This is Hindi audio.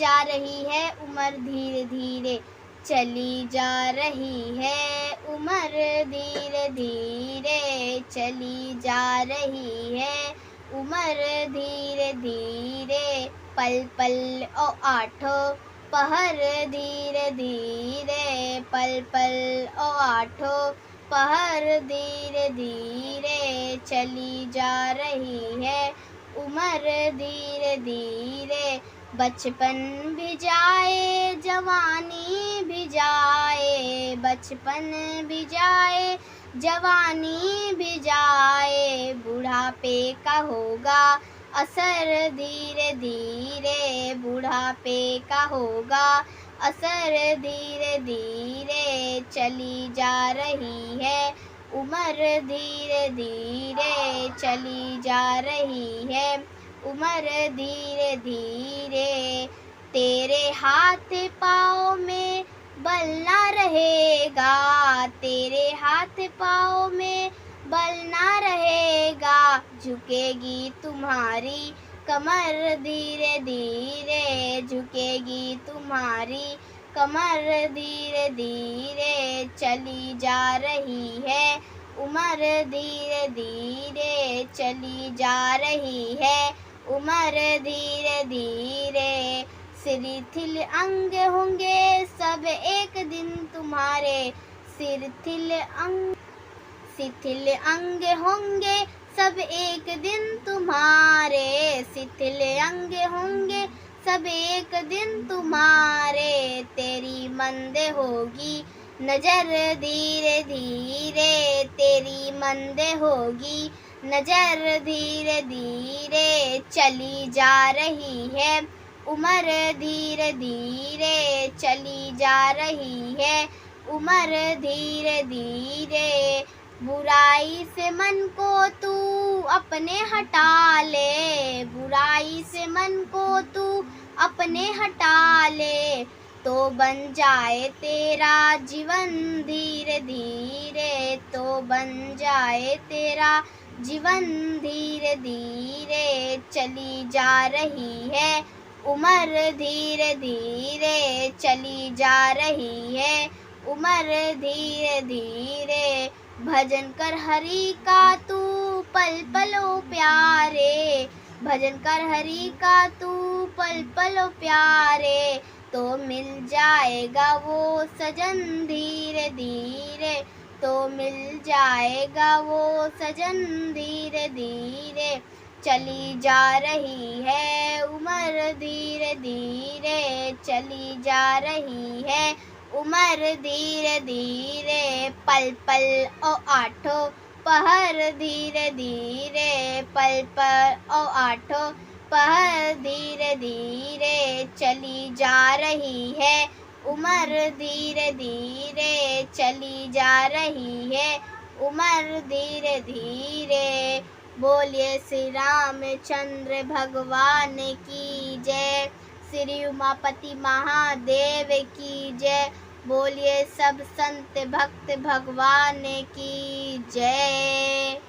जा रही है उम्र धीरे धीरे, चली जा रही है उम्र धीरे धीरे, चली जा रही है उम्र धीरे धीरे। पल पल ओ आठो पहर धीरे धीरे, पल पल ओ आठो पहर धीरे धीरे, चली जा रही है उम्र धीरे धीरे। बचपन भी जाए जवानी भी जाए, बचपन भी जाए जवानी भी जाए, बुढ़ापे का होगा असर धीरे धीरे, बुढ़ापे का होगा असर धीरे धीरे, चली जा रही है उम्र धीरे धीरे, चली जा रही है उम्र धीरे धीरे। तेरे हाथ पाँव में बल ना रहेगा, तेरे हाथ पाँव में बल ना रहेगा, झुकेगी तुम्हारी कमर धीरे धीरे, झुकेगी तुम्हारी कमर धीरे धीरे, चली जा रही है उम्र धीरे धीरे, चली जा रही है उम्र धीरे धीरे। शिथिल अंग होंगे सब एक दिन तुम्हारे, शिथिल अंग होंगे सब एक दिन तुम्हारे, शिथिल अंग होंगे सब एक दिन तुम्हारे। तेरी मंद होगी नजर धीरे धीरे, तेरी मंद होगी नजर धीरे धीरे, चली जा रही है उम्र धीरे धीरे, चली जा रही है उम्र धीरे धीरे। बुराई से मन को तू अपने हटा ले, बुराई से मन को तू अपने हटा ले, तो बन जाए तेरा जीवन धीरे धीरे, तो बन जाए तेरा जीवन धीरे धीरे, चली जा रही है उम्र धीरे धीरे, चली जा रही है उम्र धीरे धीरे। भजन कर हरि का तू पल पल ओ प्यारे, भजन कर हरि का तू पल पल ओ प्यारे, तो मिल जाएगा वो सजन धीरे धीरे, तो मिल जाएगा वो सजन धीरे धीरे, चली जा रही है उम्र धीरे धीरे, चली जा रही है उम्र धीरे धीरे। पल पल ओ आठो पहर धीरे धीरे, पल पल ओ आठो पहर धीरे धीरे, चली जा रही है उम्र धीरे धीरे, चली जा रही है उम्र धीरे धीरे। बोलिए श्री रामचंद्र भगवान की जय, श्री उमापति महादेव की जय, बोलिए सब संत भक्त भगवान की जय।